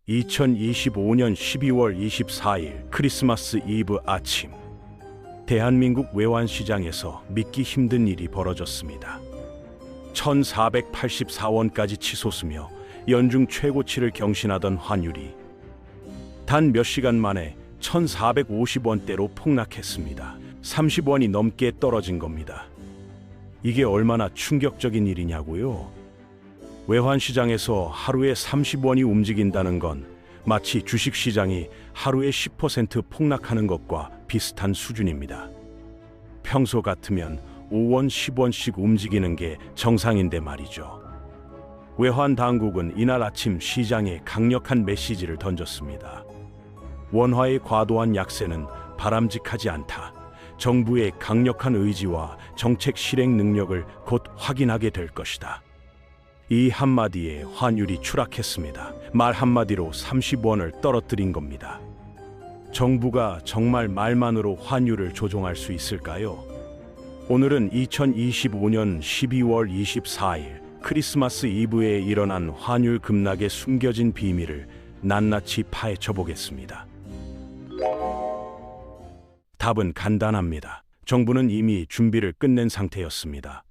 2025년 12월 24일 크리스마스 이브 아침, 대한민국 외환시장에서 믿기 힘든 일이 벌어졌습니다. 1484원까지 치솟으며 연중 최고치를 경신하던 환율이 단 몇 시간 만에 1450원대로 폭락했습니다. 30원이 넘게 떨어진 겁니다. 이게 얼마나 충격적인 일이냐고요? 외환시장에서 하루에 30원이 움직인다는 건 마치 주식시장이 하루에 10% 폭락하는 것과 비슷한 수준입니다. 평소 같으면 5원, 10원씩 움직이는 게 정상인데 말이죠. 외환당국은 이날 아침 시장에 강력한 메시지를 던졌습니다. 원화의 과도한 약세는 바람직하지 않다. 정부의 강력한 의지와 정책 실행 능력을 곧 확인하게 될 것이다. 이 한마디에 환율이 추락했습니다. 말 한마디로 30원을 떨어뜨린 겁니다. 정부가 정말 말만으로 환율을 조종할 수 있을까요? 오늘은 2025년 12월 24일 크리스마스 이브에 일어난 환율 급락의 숨겨진 비밀을 낱낱이 파헤쳐 보겠습니다. 답은 간단합니다. 정부는 이미 준비를 끝낸 상태였습니다.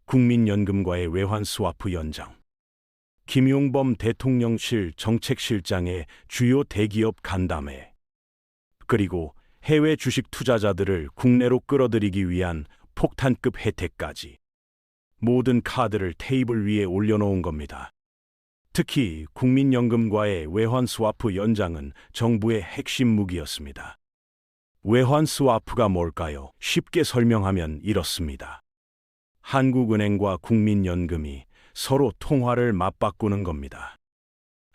국민연금과의 외환 스와프 연장, 김용범 대통령실 정책실장의 주요 대기업 간담회, 그리고 해외 주식 투자자들을 국내로 끌어들이기 위한 폭탄급 혜택까지 모든 카드를 테이블 위에 올려놓은 겁니다. 특히 국민연금과의 외환 스와프 연장은 정부의 핵심 무기였습니다. 외환 스와프가 뭘까요? 쉽게 설명하면 이렇습니다. 한국은행과 국민연금이 서로 통화를 맞바꾸는 겁니다.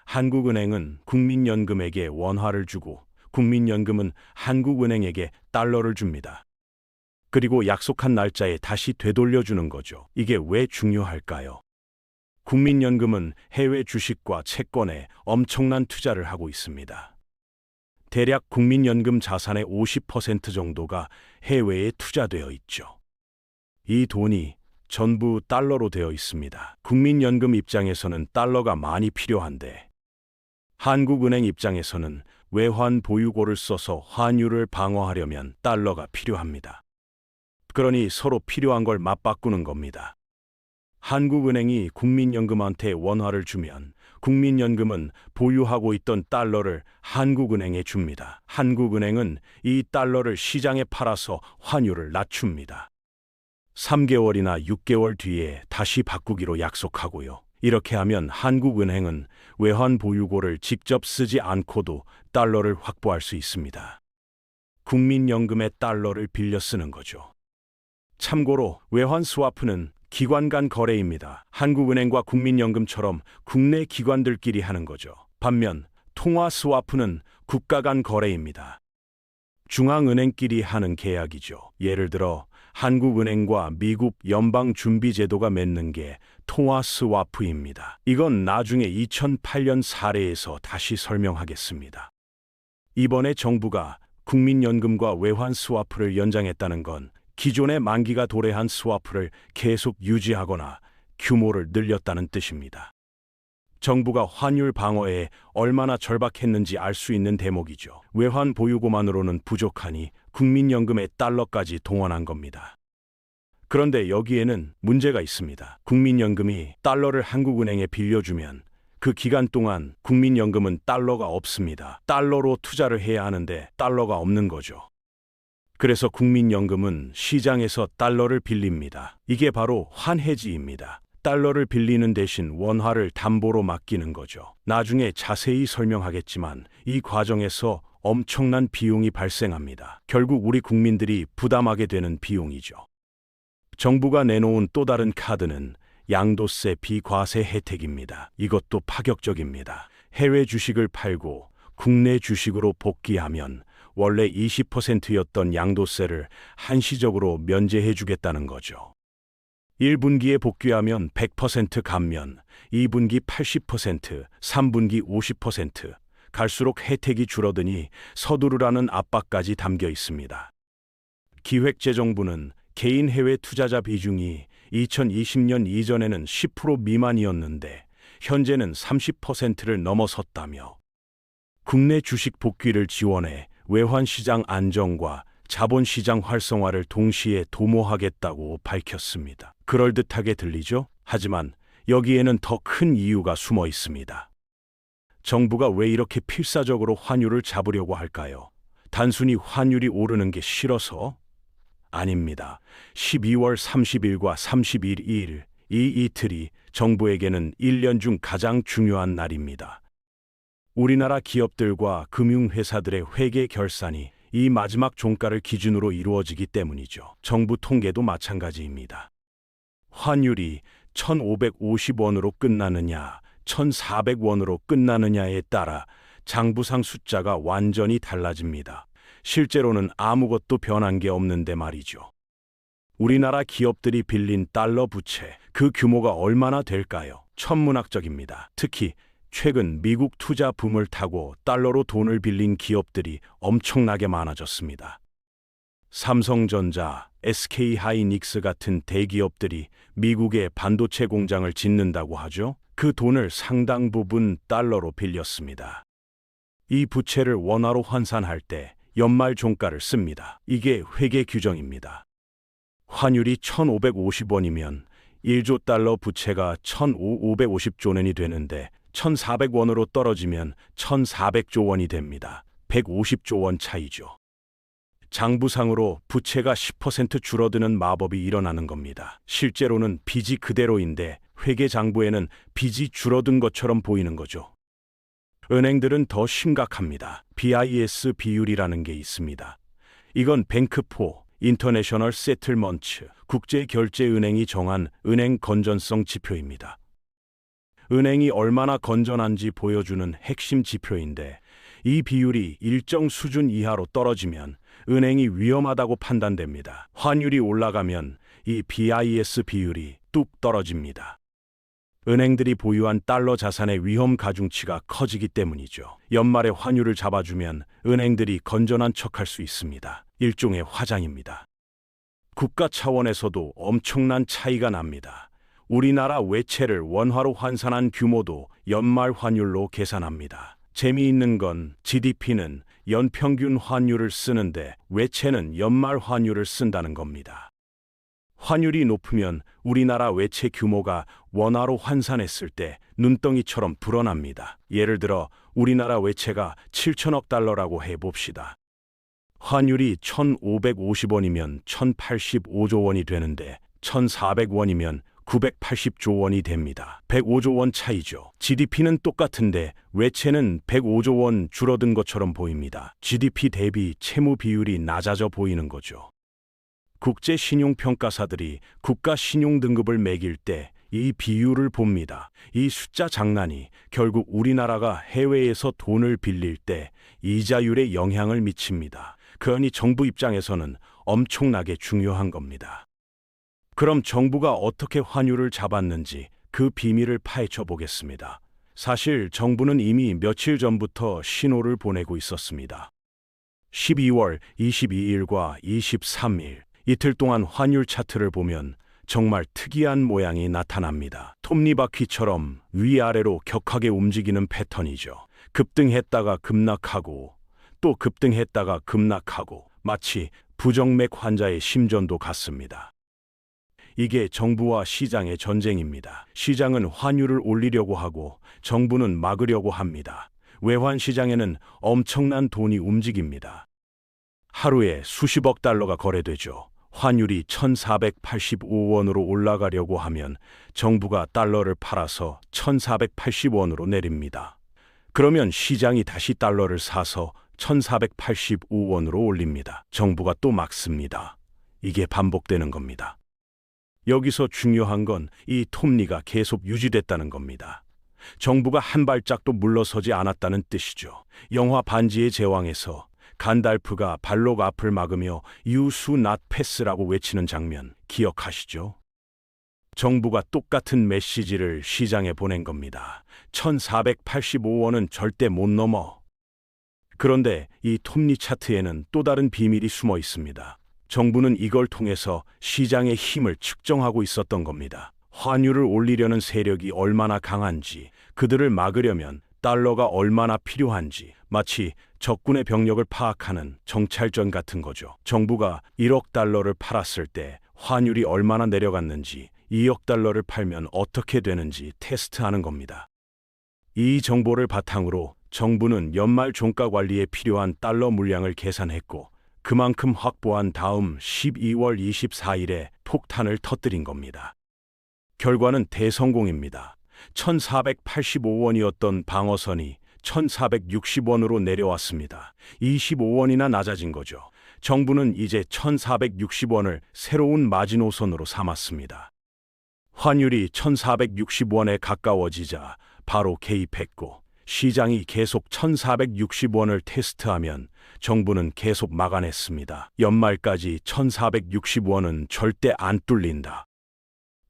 한국은행은 국민연금에게 원화를 주고 국민연금은 한국은행에게 달러를 줍니다. 그리고 약속한 날짜에 다시 되돌려주는 거죠. 이게 왜 중요할까요? 국민연금은 해외 주식과 채권에 엄청난 투자를 하고 있습니다. 대략 국민연금 자산의 50% 정도가 해외에 투자되어 있죠. 이 돈이 전부 달러로 되어 있습니다. 국민연금 입장에서는 달러가 많이 필요한데 한국은행 입장에서는 외환 보유고를 써서 환율을 방어하려면 달러가 필요합니다. 그러니 서로 필요한 걸 맞바꾸는 겁니다. 한국은행이 국민연금한테 원화를 주면 국민연금은 보유하고 있던 달러를 한국은행에 줍니다. 한국은행은 이 달러를 시장에 팔아서 환율을 낮춥니다. 3개월이나 6개월 뒤에 다시 바꾸기로 약속하고요. 이렇게 하면 한국은행은 외환 보유고를 직접 쓰지 않고도 달러를 확보할 수 있습니다. 국민연금의 달러를 빌려 쓰는 거죠. 참고로 외환 스와프는 기관 간 거래입니다. 한국은행과 국민연금처럼 국내 기관들끼리 하는 거죠. 반면 통화 스와프는 국가 간 거래입니다. 중앙은행끼리 하는 계약이죠. 예를 들어 한국은행과 미국 연방준비제도가 맺는 게 통화 스와프입니다. 이건 나중에 2008년 사례에서 다시 설명하겠습니다. 이번에 정부가 국민연금과 외환 스와프를 연장했다는 건 기존의 만기가 도래한 스와프를 계속 유지하거나 규모를 늘렸다는 뜻입니다. 정부가 환율 방어에 얼마나 절박했는지 알 수 있는 대목이죠. 외환 보유고만으로는 부족하니 국민연금의 달러까지 동원한 겁니다. 그런데 여기에는 문제가 있습니다. 국민연금이 달러를 한국은행에 빌려주면 그 기간 동안 국민연금은 달러가 없습니다. 달러로 투자를 해야 하는데 달러가 없는 거죠. 그래서 국민연금은 시장에서 달러를 빌립니다. 이게 바로 환해지입니다. 달러를 빌리는 대신 원화를 담보로 맡기는 거죠. 나중에 자세히 설명하겠지만 이 과정에서 엄청난 비용이 발생합니다. 결국 우리 국민들이 부담하게 되는 비용이죠. 정부가 내놓은 또 다른 카드는 양도세 비과세 혜택입니다. 이것도 파격적입니다. 해외 주식을 팔고 국내 주식으로 복귀하면 원래 20%였던 양도세를 한시적으로 면제해 주겠다는 거죠. 1분기에 복귀하면 100% 감면, 2분기 80%, 3분기 50%, 갈수록 혜택이 줄어드니 서두르라는 압박까지 담겨 있습니다. 기획재정부는 개인 해외 투자자 비중이 2020년 이전에는 10% 미만이었는데 현재는 30%를 넘어섰다며 국내 주식 복귀를 지원해 외환시장 안정과 자본시장 활성화를 동시에 도모하겠다고 밝혔습니다. 그럴듯하게 들리죠? 하지만 여기에는 더 큰 이유가 숨어 있습니다. 정부가 왜 이렇게 필사적으로 환율을 잡으려고 할까요? 단순히 환율이 오르는 게 싫어서? 아닙니다. 12월 30일과 31일, 이 이틀이 정부에게는 1년 중 가장 중요한 날입니다. 우리나라 기업들과 금융회사들의 회계 결산이 이 마지막 종가를 기준으로 이루어지기 때문이죠. 정부 통계도 마찬가지입니다. 환율이 1,550원으로 끝나느냐, 1,400원으로 끝나느냐에 따라 장부상 숫자가 완전히 달라집니다. 실제로는 아무것도 변한 게 없는데 말이죠. 우리나라 기업들이 빌린 달러 부채, 그 규모가 얼마나 될까요? 천문학적입니다. 특히 최근 미국 투자 붐을 타고 달러로 돈을 빌린 기업들이 엄청나게 많아졌습니다. 삼성전자, SK하이닉스 같은 대기업들이 미국에 반도체 공장을 짓는다고 하죠. 그 돈을 상당 부분 달러로 빌렸습니다. 이 부채를 원화로 환산할 때 연말 종가를 씁니다. 이게 회계 규정입니다. 환율이 1,550원이면 1조 달러 부채가 1,550조 원이 되는데 1,400원으로 떨어지면 1,400조 원이 됩니다. 150조 원 차이죠. 장부상으로 부채가 10% 줄어드는 마법이 일어나는 겁니다. 실제로는 빚이 그대로인데 회계장부에는 빚이 줄어든 것처럼 보이는 거죠. 은행들은 더 심각합니다. BIS 비율이라는 게 있습니다. 이건 뱅크포, 인터내셔널 세틀먼트, 국제결제은행이 정한 은행 건전성 지표입니다. 은행이 얼마나 건전한지 보여주는 핵심 지표인데 이 비율이 일정 수준 이하로 떨어지면 은행이 위험하다고 판단됩니다. 환율이 올라가면 이 BIS 비율이 뚝 떨어집니다. 은행들이 보유한 달러 자산의 위험 가중치가 커지기 때문이죠. 연말에 환율을 잡아주면 은행들이 건전한 척할 수 있습니다. 일종의 화장입니다. 국가 차원에서도 엄청난 차이가 납니다. 우리나라 외채를 원화로 환산한 규모도 연말 환율로 계산합니다. 재미있는 건 GDP는 연평균 환율을 쓰는데 외채는 연말 환율을 쓴다는 겁니다. 환율이 높으면 우리나라 외채 규모가 원화로 환산했을 때 눈덩이처럼 불어납니다. 예를 들어 우리나라 외채가 7천억 달러라고 해봅시다. 환율이 1,550원이면 1,085조 원이 되는데 1,400원이면 980조 원이 됩니다. 105조 원 차이죠. GDP는 똑같은데 외채는 105조 원 줄어든 것처럼 보입니다. GDP 대비 채무 비율이 낮아져 보이는 거죠. 국제 신용평가사들이 국가 신용등급을 매길 때 이 비율을 봅니다. 이 숫자 장난이 결국 우리나라가 해외에서 돈을 빌릴 때 이자율에 영향을 미칩니다. 그러니 정부 입장에서는 엄청나게 중요한 겁니다. 그럼 정부가 어떻게 환율을 잡았는지 그 비밀을 파헤쳐 보겠습니다. 사실 정부는 이미 며칠 전부터 신호를 보내고 있었습니다. 12월 22일과 23일 이틀 동안 환율 차트를 보면 정말 특이한 모양이 나타납니다. 톱니바퀴처럼 위아래로 격하게 움직이는 패턴이죠. 급등했다가 급락하고 또 급등했다가 급락하고 마치 부정맥 환자의 심전도 같습니다. 이게 정부와 시장의 전쟁입니다. 시장은 환율을 올리려고 하고 정부는 막으려고 합니다. 외환시장에는 엄청난 돈이 움직입니다. 하루에 수십억 달러가 거래되죠. 환율이 1,485원으로 올라가려고 하면 정부가 달러를 팔아서 1,480원으로 내립니다. 그러면 시장이 다시 달러를 사서 1,485원으로 올립니다. 정부가 또 막습니다. 이게 반복되는 겁니다. 여기서 중요한 건 이 톱니가 계속 유지됐다는 겁니다. 정부가 한 발짝도 물러서지 않았다는 뜻이죠. 영화 반지의 제왕에서 간달프가 발록 앞을 막으며 유수 낫 패스라고 외치는 장면 기억하시죠? 정부가 똑같은 메시지를 시장에 보낸 겁니다. 1,485원은 절대 못 넘어. 그런데 이 톱니 차트에는 또 다른 비밀이 숨어 있습니다. 정부는 이걸 통해서 시장의 힘을 측정하고 있었던 겁니다. 환율을 올리려는 세력이 얼마나 강한지, 그들을 막으려면 달러가 얼마나 필요한지, 마치 적군의 병력을 파악하는 정찰전 같은 거죠. 정부가 1억 달러를 팔았을 때 환율이 얼마나 내려갔는지, 2억 달러를 팔면 어떻게 되는지 테스트하는 겁니다. 이 정보를 바탕으로 정부는 연말 종가 관리에 필요한 달러 물량을 계산했고, 그만큼 확보한 다음 12월 24일에 폭탄을 터뜨린 겁니다. 결과는 대성공입니다. 1,485원이었던 방어선이 1,460원으로 내려왔습니다. 25원이나 낮아진 거죠. 정부는 이제 1,460원을 새로운 마지노선으로 삼았습니다. 환율이 1,460원에 가까워지자 바로 개입했고, 시장이 계속 1,460원을 테스트하면 정부는 계속 막아냈습니다. 연말까지 1,460원은 절대 안 뚫린다.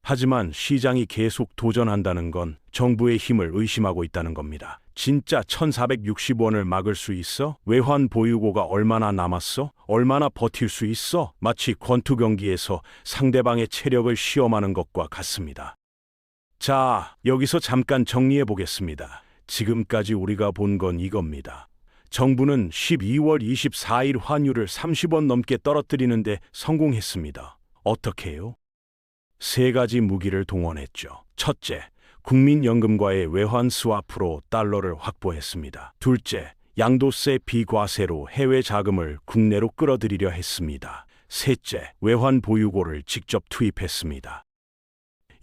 하지만 시장이 계속 도전한다는 건 정부의 힘을 의심하고 있다는 겁니다. 진짜 1,460원을 막을 수 있어? 외환 보유고가 얼마나 남았어? 얼마나 버틸 수 있어? 마치 권투 경기에서 상대방의 체력을 시험하는 것과 같습니다. 자, 여기서 잠깐 정리해 보겠습니다. 지금까지 우리가 본 건 이겁니다. 정부는 12월 24일 환율을 30원 넘게 떨어뜨리는데 성공했습니다. 어떻게요? 세 가지 무기를 동원했죠. 첫째, 국민연금과의 외환 스와프로 달러를 확보했습니다. 둘째, 양도세 비과세로 해외 자금을 국내로 끌어들이려 했습니다. 셋째, 외환 보유고를 직접 투입했습니다.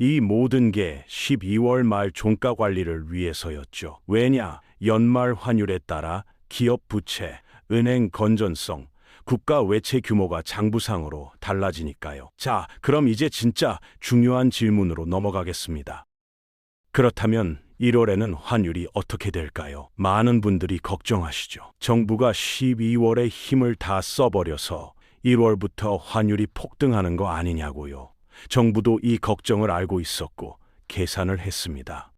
이 모든 게 12월 말 종가 관리를 위해서였죠. 왜냐? 연말 환율에 따라 기업 부채, 은행 건전성, 국가 외채 규모가 장부상으로 달라지니까요. 자, 그럼 이제 진짜 중요한 질문으로 넘어가겠습니다. 그렇다면 1월에는 환율이 어떻게 될까요? 많은 분들이 걱정하시죠. 정부가 12월에 힘을 다 써버려서 1월부터 환율이 폭등하는 거 아니냐고요. 정부도 이 걱정을 알고 있었고 계산을 했습니다.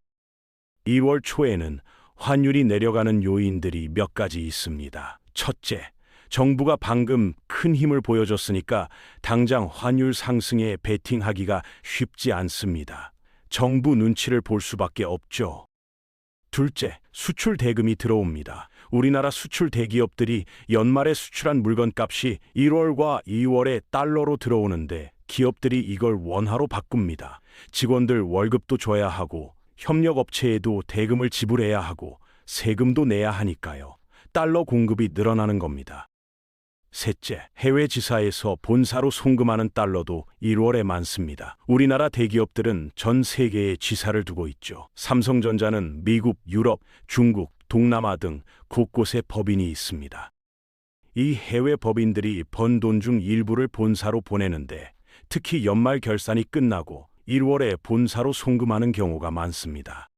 2월 초에는 환율이 내려가는 요인들이 몇 가지 있습니다. 첫째, 정부가 방금 큰 힘을 보여줬으니까 당장 환율 상승에 베팅하기가 쉽지 않습니다. 정부 눈치를 볼 수밖에 없죠. 둘째, 수출 대금이 들어옵니다. 우리나라 수출 대기업들이 연말에 수출한 물건값이 1월과 2월에 달러로 들어오는데 기업들이 이걸 원화로 바꿉니다. 직원들 월급도 줘야 하고 협력업체에도 대금을 지불해야 하고 세금도 내야 하니까요. 달러 공급이 늘어나는 겁니다. 셋째, 해외 지사에서 본사로 송금하는 달러도 1월에 많습니다. 우리나라 대기업들은 전 세계에 지사를 두고 있죠. 삼성전자는 미국, 유럽, 중국, 동남아 등 곳곳에 법인이 있습니다. 이 해외 법인들이 번 돈 중 일부를 본사로 보내는데 특히 연말 결산이 끝나고 1월에 본사로 송금하는 경우가 많습니다.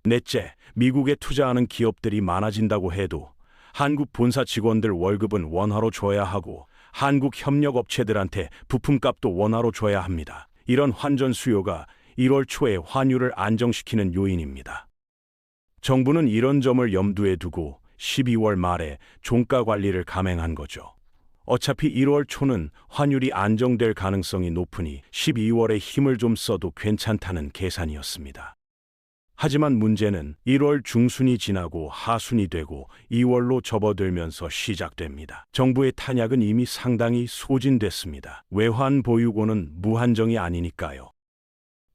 넷째, 미국에 투자하는 기업들이 많아진다고 해도 한국 본사 직원들 월급은 원화로 줘야 하고 한국 협력업체들한테 부품값도 원화로 줘야 합니다. 이런 환전 수요가 1월 초에 환율을 안정시키는 요인입니다. 정부는 이런 점을 염두에 두고 12월 말에 종가 관리를 감행한 거죠. 어차피 1월 초는 환율이 안정될 가능성이 높으니 12월에 힘을 좀 써도 괜찮다는 계산이었습니다. 하지만 문제는 1월 중순이 지나고 하순이 되고 2월로 접어들면서 시작됩니다. 정부의 탄약은 이미 상당히 소진됐습니다. 외환 보유고는 무한정이 아니니까요.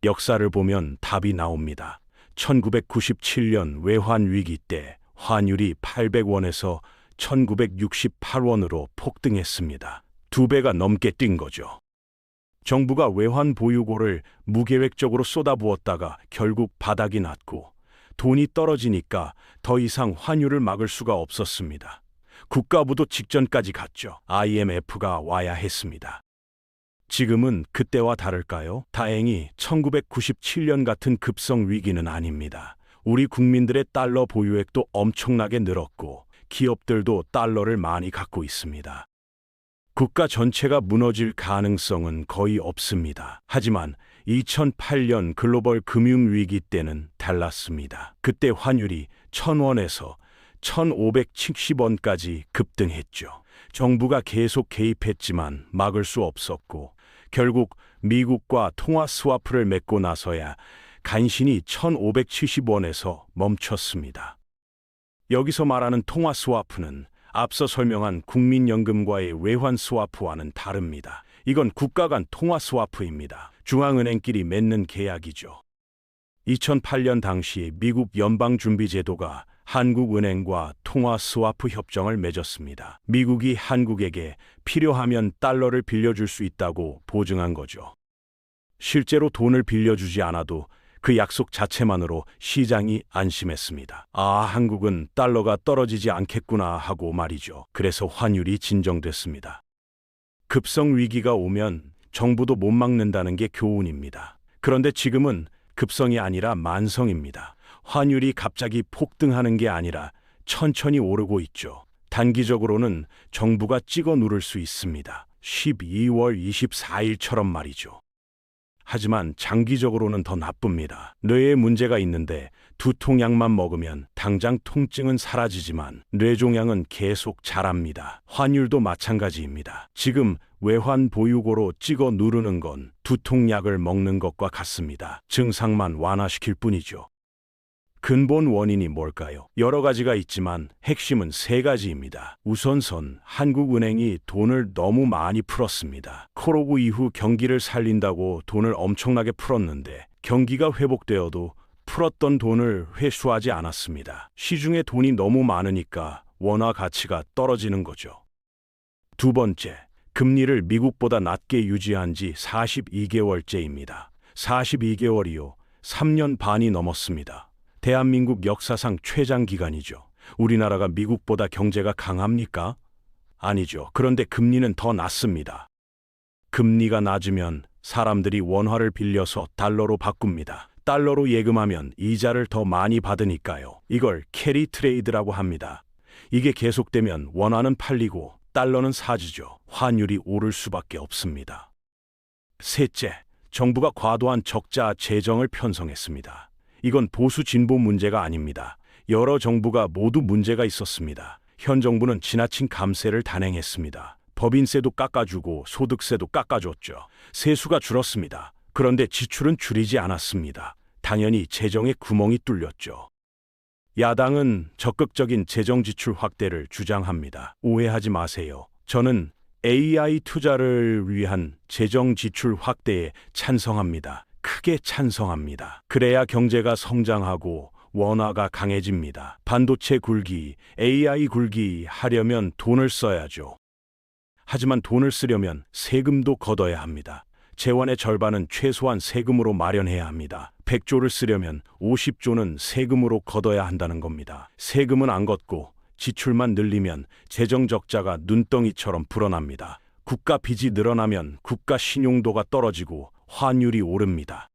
역사를 보면 답이 나옵니다. 1997년 외환 위기 때 환율이 800원에서 1968원으로 폭등했습니다. 2배가 넘게 뛴 거죠. 정부가 외환 보유고를 무계획적으로 쏟아부었다가 결국 바닥이 났고 돈이 떨어지니까 더 이상 환율을 막을 수가 없었습니다. 국가부도 직전까지 갔죠. IMF가 와야 했습니다. 지금은 그때와 다를까요? 다행히 1997년 같은 급성 위기는 아닙니다. 우리 국민들의 달러 보유액도 엄청나게 늘었고 기업들도 달러를 많이 갖고 있습니다. 국가 전체가 무너질 가능성은 거의 없습니다. 하지만 2008년 글로벌 금융위기 때는 달랐습니다. 그때 환율이 1,000원에서 1,570원까지 급등했죠. 정부가 계속 개입했지만 막을 수 없었고 결국 미국과 통화 스와프를 맺고 나서야 간신히 1,570원에서 멈췄습니다. 여기서 말하는 통화 스와프는 앞서 설명한 국민연금과의 외환 스와프와는 다릅니다. 이건 국가 간 통화 스와프입니다. 중앙은행끼리 맺는 계약이죠. 2008년 당시 미국 연방준비제도가 한국은행과 통화 스와프 협정을 맺었습니다. 미국이 한국에게 필요하면 달러를 빌려줄 수 있다고 보증한 거죠. 실제로 돈을 빌려주지 않아도 그 약속 자체만으로 시장이 안심했습니다. 아, 한국은 달러가 떨어지지 않겠구나 하고 말이죠. 그래서 환율이 진정됐습니다. 급성 위기가 오면 정부도 못 막는다는 게 교훈입니다. 그런데 지금은 급성이 아니라 만성입니다. 환율이 갑자기 폭등하는 게 아니라 천천히 오르고 있죠. 단기적으로는 정부가 찍어 누를 수 있습니다. 12월 24일처럼 말이죠. 하지만 장기적으로는 더 나쁩니다. 뇌에 문제가 있는데 두통약만 먹으면 당장 통증은 사라지지만 뇌종양은 계속 자랍니다. 환율도 마찬가지입니다. 지금 외환 보유고로 찍어 누르는 건 두통약을 먹는 것과 같습니다. 증상만 완화시킬 뿐이죠. 근본 원인이 뭘까요? 여러 가지가 있지만 핵심은 세 가지입니다. 우선선 한국은행이 돈을 너무 많이 풀었습니다. 코로나 이후 경기를 살린다고 돈을 엄청나게 풀었는데 경기가 회복되어도 풀었던 돈을 회수하지 않았습니다. 시중에 돈이 너무 많으니까 원화 가치가 떨어지는 거죠. 두 번째, 금리를 미국보다 낮게 유지한 지 42개월째입니다. 42개월이요. 3년 반이 넘었습니다. 대한민국 역사상 최장 기간이죠. 우리나라가 미국보다 경제가 강합니까? 아니죠. 그런데 금리는 더 낮습니다. 금리가 낮으면 사람들이 원화를 빌려서 달러로 바꿉니다. 달러로 예금하면 이자를 더 많이 받으니까요. 이걸 캐리 트레이드라고 합니다. 이게 계속되면 원화는 팔리고 달러는 사지죠. 환율이 오를 수밖에 없습니다. 셋째, 정부가 과도한 적자 재정을 편성했습니다. 이건 보수 진보 문제가 아닙니다. 여러 정부가 모두 문제가 있었습니다. 현 정부는 지나친 감세를 단행했습니다. 법인세도 깎아주고 소득세도 깎아줬죠. 세수가 줄었습니다. 그런데 지출은 줄이지 않았습니다. 당연히 재정에 구멍이 뚫렸죠. 야당은 적극적인 재정 지출 확대를 주장합니다. 오해하지 마세요. 저는 AI 투자를 위한 재정 지출 확대에 찬성합니다. 크게 찬성합니다. 그래야 경제가 성장하고 원화가 강해집니다. 반도체 굴기, AI 굴기 하려면 돈을 써야죠. 하지만 돈을 쓰려면 세금도 걷어야 합니다. 재원의 절반은 최소한 세금으로 마련해야 합니다. 100조를 쓰려면 50조는 세금으로 걷어야 한다는 겁니다. 세금은 안 걷고 지출만 늘리면 재정 적자가 눈덩이처럼 불어납니다. 국가 빚이 늘어나면 국가 신용도가 떨어지고 환율이 오릅니다.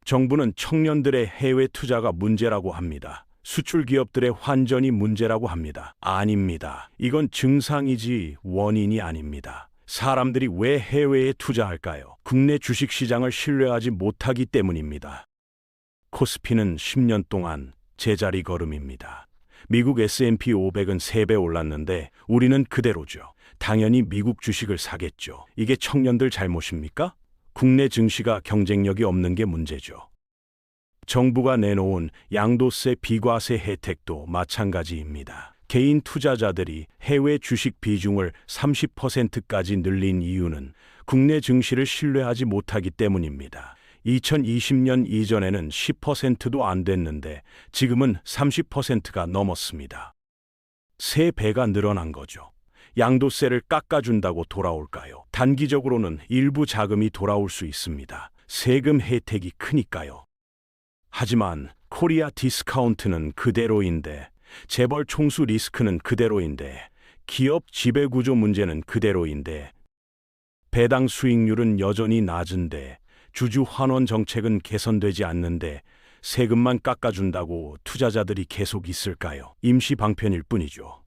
정부는 청년들의 해외 투자가 문제라고 합니다. 수출 기업들의 환전이 문제라고 합니다. 아닙니다. 이건 증상이지 원인이 아닙니다. 사람들이 왜 해외에 투자할까요? 국내 주식시장을 신뢰하지 못하기 때문입니다. 코스피는 10년 동안 제자리 걸음입니다. 미국 S&P 500은 3배 올랐는데 우리는 그대로죠. 당연히 미국 주식을 사겠죠. 이게 청년들 잘못입니까? 국내 증시가 경쟁력이 없는 게 문제죠. 정부가 내놓은 양도세 비과세 혜택도 마찬가지입니다. 개인 투자자들이 해외 주식 비중을 30%까지 늘린 이유는 국내 증시를 신뢰하지 못하기 때문입니다. 2020년 이전에는 10%도 안 됐는데 지금은 30%가 넘었습니다. 3배가 늘어난 거죠. 양도세를 깎아준다고 돌아올까요? 단기적으로는 일부 자금이 돌아올 수 있습니다. 세금 혜택이 크니까요. 하지만 코리아 디스카운트는 그대로인데, 재벌 총수 리스크는 그대로인데, 기업 지배구조 문제는 그대로인데, 배당 수익률은 여전히 낮은데, 주주 환원 정책은 개선되지 않는데 세금만 깎아준다고 투자자들이 계속 있을까요? 임시 방편일 뿐이죠.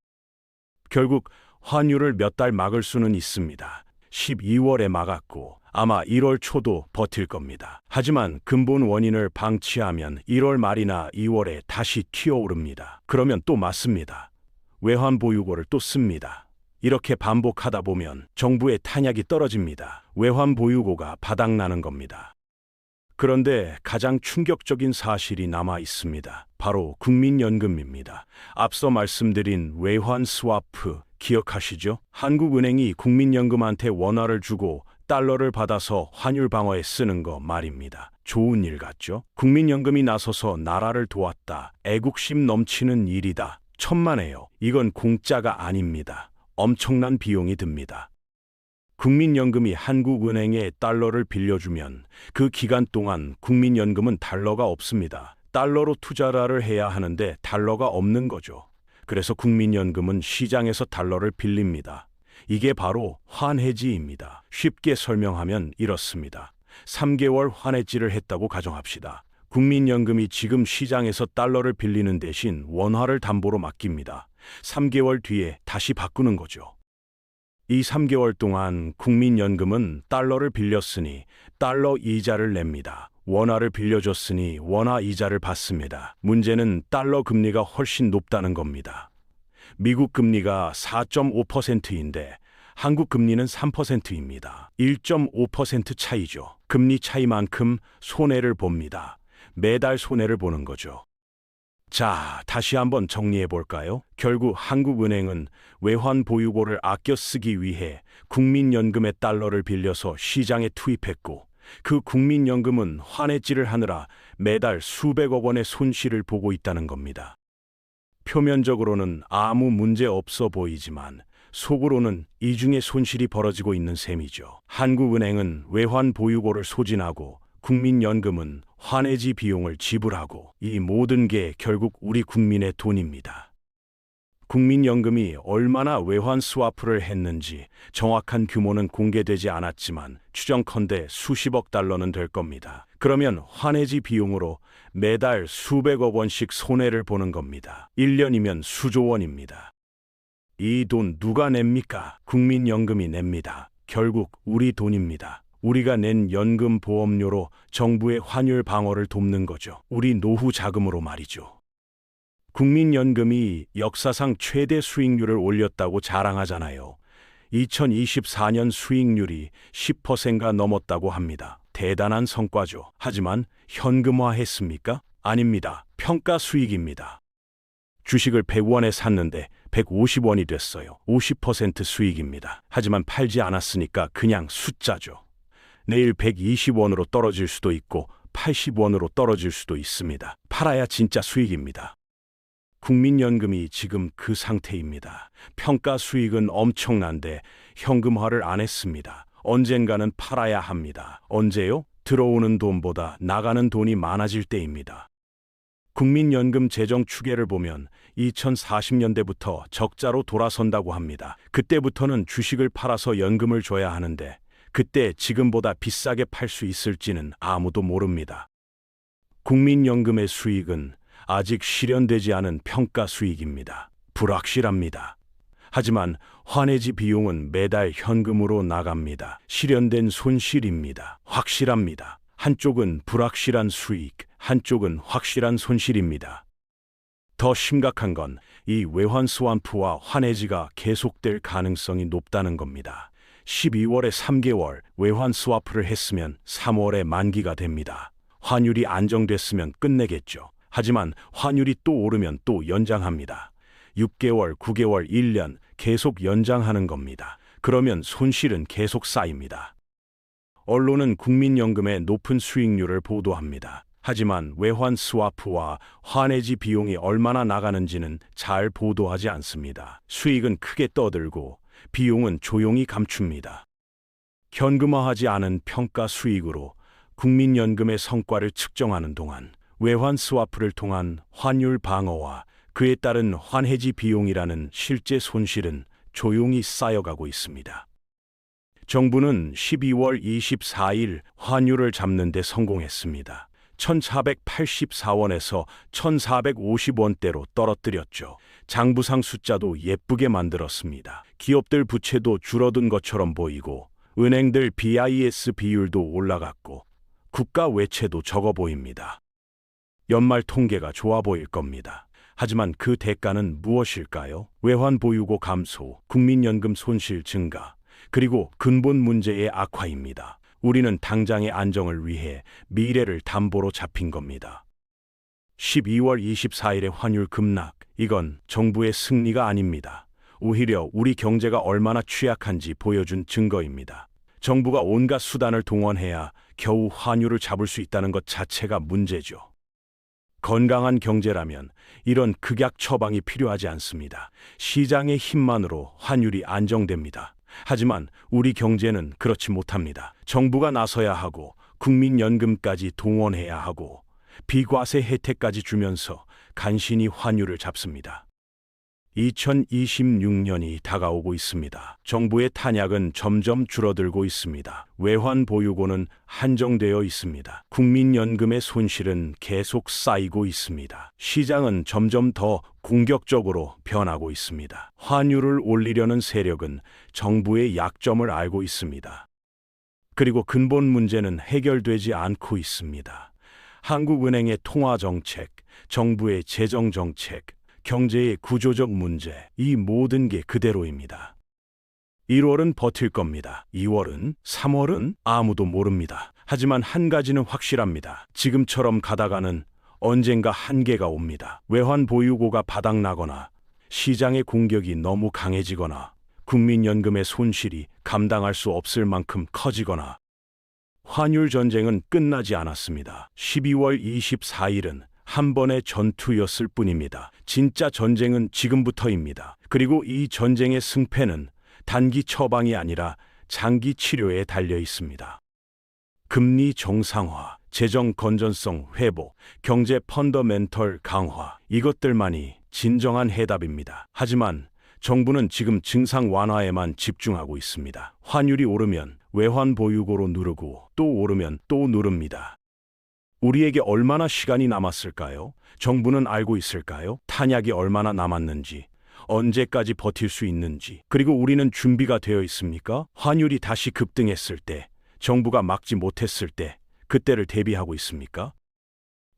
결국 환율을 몇 달 막을 수는 있습니다. 12월에 막았고 아마 1월 초도 버틸 겁니다. 하지만 근본 원인을 방치하면 1월 말이나 2월에 다시 튀어오릅니다. 그러면 또 맞습니다. 외환 보유고를 또 씁니다. 이렇게 반복하다 보면 정부의 탄약이 떨어집니다. 외환 보유고가 바닥나는 겁니다. 그런데 가장 충격적인 사실이 남아 있습니다. 바로 국민연금입니다. 앞서 말씀드린 외환 스와프 기억하시죠? 한국은행이 국민연금한테 원화를 주고 달러를 받아서 환율 방어에 쓰는 거 말입니다. 좋은 일 같죠? 국민연금이 나서서 나라를 도왔다. 애국심 넘치는 일이다. 천만에요. 이건 공짜가 아닙니다. 엄청난 비용이 듭니다. 국민연금이 한국은행에 달러를 빌려주면 그 기간 동안 국민연금은 달러가 없습니다. 달러로 투자를 해야 하는데 달러가 없는 거죠. 그래서 국민연금은 시장에서 달러를 빌립니다. 이게 바로 환해지입니다. 쉽게 설명하면 이렇습니다. 3개월 환해지를 했다고 가정합시다. 국민연금이 지금 시장에서 달러를 빌리는 대신 원화를 담보로 맡깁니다. 3개월 뒤에 다시 바꾸는 거죠. 이 3개월 동안 국민연금은 달러를 빌렸으니 달러 이자를 냅니다. 원화를 빌려줬으니 원화 이자를 받습니다. 문제는 달러 금리가 훨씬 높다는 겁니다. 미국 금리가 4.5%인데 한국 금리는 3%입니다. 1.5% 차이죠. 금리 차이만큼 손해를 봅니다. 매달 손해를 보는 거죠. 자, 다시 한번 정리해 볼까요? 결국 한국은행은 외환 보유고를 아껴 쓰기 위해 국민연금의 달러를 빌려서 시장에 투입했고, 그 국민연금은 환해지를 하느라 매달 수백억 원의 손실을 보고 있다는 겁니다. 표면적으로는 아무 문제 없어 보이지만 속으로는 이중의 손실이 벌어지고 있는 셈이죠. 한국은행은 외환 보유고를 소진하고 국민연금은 환해지 비용을 지불하고, 이 모든 게 결국 우리 국민의 돈입니다. 국민연금이 얼마나 외환 스와프를 했는지 정확한 규모는 공개되지 않았지만 추정컨대 수십억 달러는 될 겁니다. 그러면 환해지 비용으로 매달 수백억 원씩 손해를 보는 겁니다. 1년이면 수조 원입니다. 이 돈 누가 냅니까? 국민연금이 냅니다. 결국 우리 돈입니다. 우리가 낸 연금 보험료로 정부의 환율 방어를 돕는 거죠. 우리 노후 자금으로 말이죠. 국민연금이 역사상 최대 수익률을 올렸다고 자랑하잖아요. 2024년 수익률이 10%가 넘었다고 합니다. 대단한 성과죠. 하지만 현금화했습니까? 아닙니다. 평가 수익입니다. 주식을 100원에 샀는데 150원이 됐어요. 50% 수익입니다. 하지만 팔지 않았으니까 그냥 숫자죠. 내일 120원으로 떨어질 수도 있고 80원으로 떨어질 수도 있습니다. 팔아야 진짜 수익입니다. 국민연금이 지금 그 상태입니다. 평가 수익은 엄청난데 현금화를 안 했습니다. 언젠가는 팔아야 합니다. 언제요? 들어오는 돈보다 나가는 돈이 많아질 때입니다. 국민연금 재정 추계를 보면 2040년대부터 적자로 돌아선다고 합니다. 그때부터는 주식을 팔아서 연금을 줘야 하는데 그때 지금보다 비싸게 팔 수 있을지는 아무도 모릅니다. 국민연금의 수익은 아직 실현되지 않은 평가 수익입니다. 불확실합니다. 하지만 환해지 비용은 매달 현금으로 나갑니다. 실현된 손실입니다. 확실합니다. 한쪽은 불확실한 수익, 한쪽은 확실한 손실입니다. 더 심각한 건 이 외환 스와프와 환해지가 계속될 가능성이 높다는 겁니다. 12월에 3개월 외환 스와프를 했으면 3월에 만기가 됩니다. 환율이 안정됐으면 끝내겠죠. 하지만 환율이 또 오르면 또 연장합니다. 6개월, 9개월, 1년 계속 연장하는 겁니다. 그러면 손실은 계속 쌓입니다. 언론은 국민연금의 높은 수익률을 보도합니다. 하지만 외환 스와프와 환해지 비용이 얼마나 나가는지는 잘 보도하지 않습니다. 수익은 크게 떠들고 비용은 조용히 감춥니다. 현금화하지 않은 평가 수익으로 국민연금의 성과를 측정하는 동안 외환 스와프를 통한 환율 방어와 그에 따른 환해지 비용이라는 실제 손실은 조용히 쌓여가고 있습니다. 정부는 12월 24일 환율을 잡는 데 성공했습니다. 1,484원에서 1,450원대로 떨어뜨렸죠. 장부상 숫자도 예쁘게 만들었습니다. 기업들 부채도 줄어든 것처럼 보이고 은행들 BIS 비율도 올라갔고 국가 외채도 적어 보입니다. 연말 통계가 좋아 보일 겁니다. 하지만 그 대가는 무엇일까요? 외환 보유고 감소, 국민연금 손실 증가, 그리고 근본 문제의 악화입니다. 우리는 당장의 안정을 위해 미래를 담보로 잡힌 겁니다. 12월 24일의 환율 급락, 이건 정부의 승리가 아닙니다. 오히려 우리 경제가 얼마나 취약한지 보여준 증거입니다. 정부가 온갖 수단을 동원해야 겨우 환율을 잡을 수 있다는 것 자체가 문제죠. 건강한 경제라면 이런 극약 처방이 필요하지 않습니다. 시장의 힘만으로 환율이 안정됩니다. 하지만 우리 경제는 그렇지 못합니다. 정부가 나서야 하고 국민연금까지 동원해야 하고 비과세 혜택까지 주면서 간신히 환율을 잡습니다. 2026년이 다가오고 있습니다. 정부의 탄약은 점점 줄어들고 있습니다. 외환 보유고는 한정되어 있습니다. 국민연금의 손실은 계속 쌓이고 있습니다. 시장은 점점 더 공격적으로 변하고 있습니다. 환율을 올리려는 세력은 정부의 약점을 알고 있습니다. 그리고 근본 문제는 해결되지 않고 있습니다. 한국은행의 통화정책, 정부의 재정정책, 경제의 구조적 문제, 이 모든 게 그대로입니다. 1월은 버틸 겁니다. 2월은, 3월은 아무도 모릅니다. 하지만 한 가지는 확실합니다. 지금처럼 가다가는 언젠가 한계가 옵니다. 외환 보유고가 바닥나거나 시장의 공격이 너무 강해지거나 국민연금의 손실이 감당할 수 없을 만큼 커지거나 환율 전쟁은 끝나지 않았습니다. 12월 24일은 한 번의 전투였을 뿐입니다. 진짜 전쟁은 지금부터입니다. 그리고 이 전쟁의 승패는 단기 처방이 아니라 장기 치료에 달려 있습니다. 금리 정상화, 재정 건전성 회복, 경제 펀더멘털 강화, 이것들만이 진정한 해답입니다. 하지만 정부는 지금 증상 완화에만 집중하고 있습니다. 환율이 오르면 외환 보유고로 누르고 또 오르면 또 누릅니다. 우리에게 얼마나 시간이 남았을까요? 정부는 알고 있을까요? 탄약이 얼마나 남았는지, 언제까지 버틸 수 있는지, 그리고 우리는 준비가 되어 있습니까? 환율이 다시 급등했을 때, 정부가 막지 못했을 때, 그때를 대비하고 있습니까?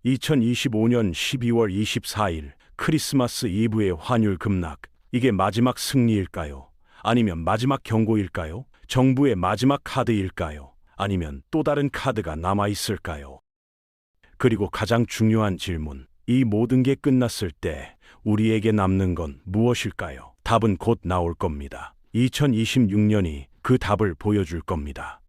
2025년 12월 24일 크리스마스 이브의 환율 급락, 이게 마지막 승리일까요? 아니면 마지막 경고일까요? 정부의 마지막 카드일까요? 아니면 또 다른 카드가 남아있을까요? 그리고 가장 중요한 질문, 이 모든 게 끝났을 때 우리에게 남는 건 무엇일까요? 답은 곧 나올 겁니다. 2026년이 그 답을 보여줄 겁니다.